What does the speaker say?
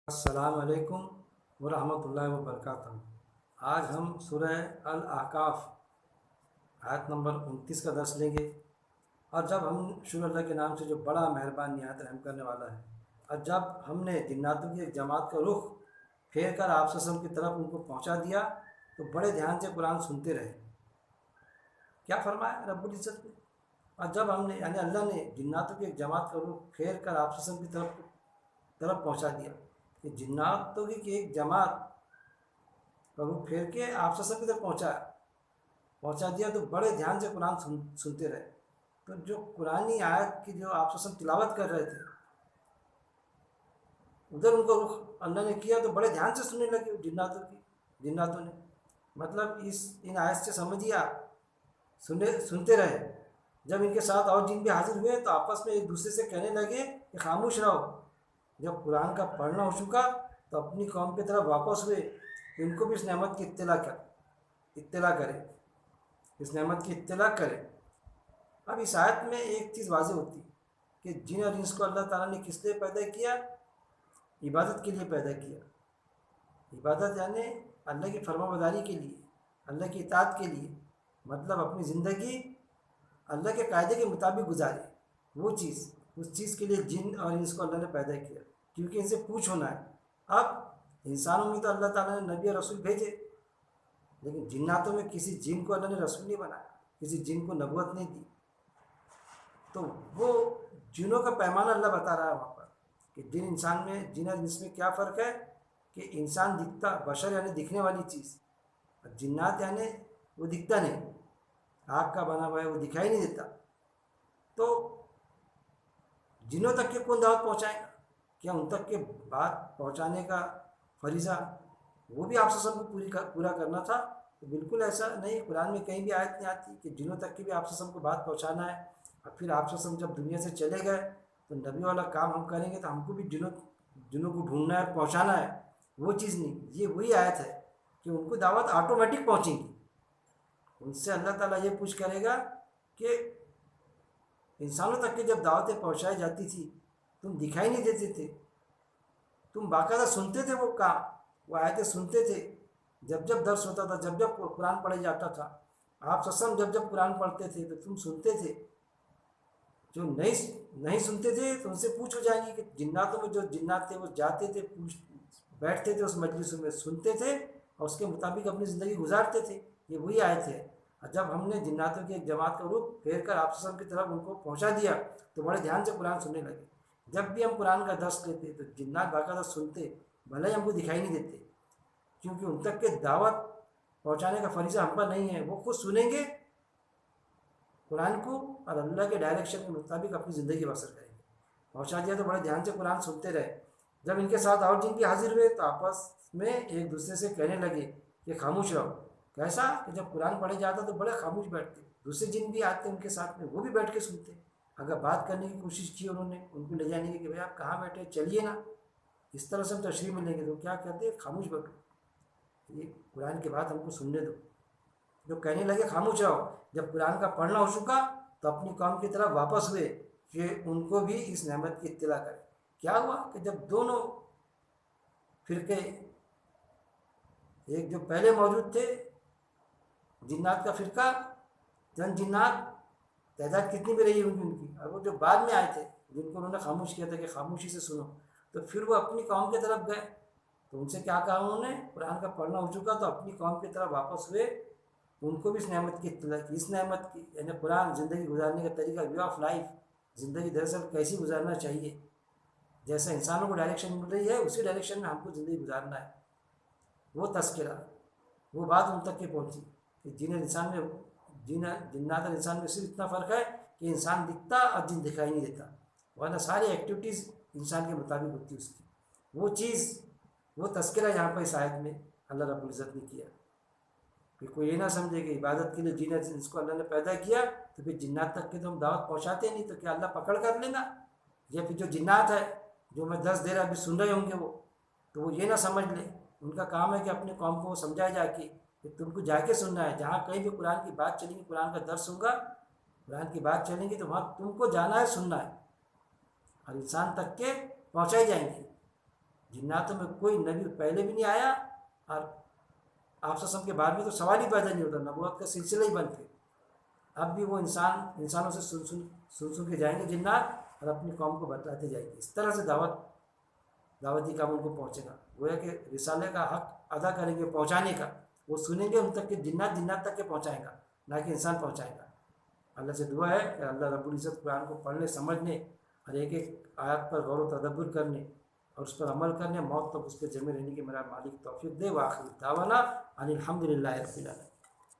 السلام علیکم ورحمۃ اللہ وبرکاتہ۔ آج ہم سورہ الاحقاف آیت نمبر 29 کا درس لیں گے۔ اور جب ہم شروع اللہ کے نام سے جو بڑا مہربان نہایت رحم کرنے والا ہے، اور جب ہم نے جناتوں کی ایک جماعت کا رخ پھیر کر آپ وسلم کی طرف ان کو پہنچا دیا تو بڑے دھیان سے قرآن سنتے رہے۔ کیا فرمایا رب العزت نے؟ اور جب ہم نے یعنی اللہ نے جناتوں کی ایک جماعت کا رخ پھیر کر آپ وسلم کی طرف پہنچا دیا کہ جناتوں کی ایک جماعت کا رخ پھیر کے آپ وسلم کی طرف پہنچا دیا تو بڑے دھیان سے قرآن سنتے رہے۔ تو جو قرآنی آیت کی جو آپ وسلم تلاوت کر رہے تھے، ادھر ان کو رخ اللہ نے کیا تو بڑے دھیان سے سننے لگے جناتوں نے۔ مطلب ان آیت سے سمجھیے آپ سنتے رہے۔ جب ان کے ساتھ اور جن بھی حاضر ہوئے تو آپس میں ایک دوسرے سے کہنے لگے کہ خاموش رہو۔ جب قرآن کا پڑھنا ہو چکا تو اپنی قوم کی طرف واپس ہوئے کہ ان کو بھی اس نعمت کی اطلاع کرے۔ اب اس آیت میں ایک چیز واضح ہوتی کہ جن اور انس کو اللہ تعالیٰ نے کس لیے پیدا کیا؟ عبادت کے لیے پیدا کیا۔ عبادت یعنی اللہ کی فرما برداری کے لیے، اللہ کی اطاعت کے لیے، مطلب اپنی زندگی اللہ کے قاعدے کے مطابق گزارے۔ اس چیز کے لیے جن اور انس کو اللہ نے پیدا کیا، کیونکہ ان سے پوچھ ہونا ہے۔ اب انسانوں میں تو اللہ تعالیٰ نے نبی اور رسول بھیجے، لیکن جناتوں میں کسی جن کو اللہ نے رسول نہیں بنایا، کسی جن کو نبوت نہیں دی۔ تو وہ جنوں کا پیمانہ اللہ بتا رہا ہے وہاں پر کہ جن اور انس میں کیا فرق ہے کہ انسان دکھتا، بشر یعنی دکھنے والی چیز، اور جنات یعنی وہ دکھتا نہیں، آگ کا بنا ہوا ہے، وہ دکھائی نہیں دیتا۔ تو جنوں تک کے کون دعوت پہنچائے گا؟ کیا ان تک کے بات پہنچانے کا فریضہ وہ بھی آپ کو پورا کرنا تھا؟ تو بالکل ایسا نہیں۔ قرآن میں کہیں بھی آیت نہیں آتی کہ جنوں تک کی بھی آپ کو بات پہنچانا ہے۔ اور پھر آپ جب دنیا سے چلے گئے تو نبی والا کام ہم کریں گے تو ہم کو بھی جنوں کو ڈھونڈنا ہے، پہنچانا ہے، وہ چیز نہیں۔ یہ وہی آیت ہے کہ ان کو دعوت آٹومیٹک پہنچے گی۔ ان سے اللہ تعالیٰ یہ پوچھ کرے گا کہ انسانوں تک کی جب دعوتیں پہنچائی جاتی تھی تم دکھائی نہیں دیتے تھے، تم باقاعدہ سنتے تھے، وہ آیتیں سنتے تھے، جب درس ہوتا تھا، جب قرآن پڑھا جاتا تھا، آپ سسم جب قرآن پڑھتے تھے تو تم سنتے تھے۔ جو نہیں سنتے تھے تو ان سے پوچھ ہو جائیں گی کہ جناتوں میں جو جنات تھے وہ جاتے تھے، بیٹھتے تھے اس مجلس میں، سنتے تھے اور اس کے مطابق اپنی زندگی گزارتے تھے۔ یہ وہی آیت ہے۔ اور جب ہم نے جناتوں کی ایک جماعت کا رخ پھیر کر آپ کی طرف ان کو پہنچا دیا تو بڑے دھیان سے قرآن سننے لگے۔ جب بھی ہم قرآن کا درس لیتے تو جنات باقاعدہ سنتے، بھلے ہی ہم کو دکھائی نہیں دیتے، کیونکہ ان تک کے دعوت پہنچانے کا فریضہ ہم پر نہیں ہے۔ وہ خود سنیں گے قرآن کو اور اللہ کے ڈائریکشن کے مطابق اپنی زندگی بسر کریں گے۔ پہنچا دیا تو بڑے دھیان سے قرآن سنتے رہے۔ جب ان کے ساتھ اور جن بھی حاضر ہوئے تو آپس میں ایک دوسرے سے کہنے لگے کہ خاموش رہو۔ کیسا کہ جب قرآن پڑھے جاتا تو بڑے خاموش بیٹھتے، دوسرے جن بھی آتے ان کے ساتھ میں وہ بھی بیٹھ کے سنتے۔ اگر بات کرنے کی کوشش کی انہوں نے ان کو لے جانے کی کہ بھائی آپ کہاں بیٹھے، چلیے نا، اس طرح سے ہم تشریح میں لیں گے، تو کیا کہتے ہیں خاموش بیٹھو، یہ قرآن کی بات ہم کو سننے دو۔ جو کہنے لگے خاموش رہو، جب قرآن کا پڑھنا ہو چکا تو اپنی قوم کی طرف واپس ہوئے کہ ان کو بھی اس نعمت کی اطلاع کرے۔ کیا ہوا کہ جب دونوں فرقے، ایک جو پہلے موجود تھے جنات کا فرقہ، جنات تعداد کتنی بھی رہی ہوگی ان کی، اور وہ جو بعد میں آئے تھے جن کو انہوں نے خاموش کیا تھا کہ خاموشی سے سنو، تو پھر وہ اپنی قوم کی طرف گئے تو ان سے کیا کہا انہوں نے؟ قرآن کا پڑھنا ہو چکا تو اپنی قوم کی طرف واپس ہوئے، ان کو بھی اس نعمت کی اطلاع کی۔ اس نعمت کی یعنی قرآن زندگی گزارنے کا طریقہ، وے آف لائف، زندگی دراصل کیسی گزارنا چاہیے، جیسا انسانوں کو ڈائریکشن مل رہی ہے اسی ڈائریکشن میں ہم کو زندگی گزارنا ہے۔ وہ تذکرہ، وہ بات ان تک کے پہنچی کہ جنات اور انسان میں صرف اتنا فرق ہے کہ انسان دکھتا اور جن دکھائی نہیں دیتا، ورنہ ساری ایکٹیویٹیز انسان کے مطابق ہوتی ہے اس کی۔ وہ چیز، وہ تذکرہ یہاں پر اس آیت میں اللہ رب العزت نے کیا کہ کوئی یہ نہ سمجھے کہ عبادت کے لیے جن کو اللہ نے پیدا کیا تو پھر جنات تک کے تو ہم دعوت پہنچاتے نہیں، تو کیا اللہ پکڑ کر لینا؟ یا پھر جو جنات ہے جو میں درس دے رہا ابھی سن رہے ہوں گے وہ، تو وہ یہ نہ سمجھ لیں، ان کا کام ہے کہ اپنے قوم کو وہ سمجھائے جا کے کہ تم کو جا کے سننا ہے، جہاں کہیں بھی قرآن کی بات چلیں گی، قرآن کا درس ہوگا، قرآن کی بات چلیں گی تو وہاں تم کو جانا ہے، سننا ہے، اور انسان تک کے پہنچائی جائیں گی۔ جناتوں میں کوئی نبی پہلے بھی نہیں آیا، اور آپ صلی اللہ علیہ وسلم کے بعد میں تو سوال ہی پیدا نہیں ہوتا، نبوت کا سلسلہ ہی بند تھے۔ اب بھی وہ انسانوں سے سن کے جائیں گے جنات، اور اپنی قوم کو بتلاتے جائیں گے۔ اس طرح سے دعوتی کام ان کو پہنچے گا، گویا کہ رسالے کا حق ادا کریں گے پہنچانے کا، وہ سنیں گے ان تک کہ جنات تک کے پہنچائے گا، نہ کہ انسان پہنچائے گا۔ اللہ سے دعا ہے کہ اللہ رب العزت قرآن کو پڑھنے سمجھنے اور ایک ایک آیات پر غور و تدبر کرنے اور اس پر عمل کرنے، موت تک اس کے جمع رہنے کی میرا مالک توفیق دے۔ وآخر دعوانا ان الحمد للہ رب العالمین۔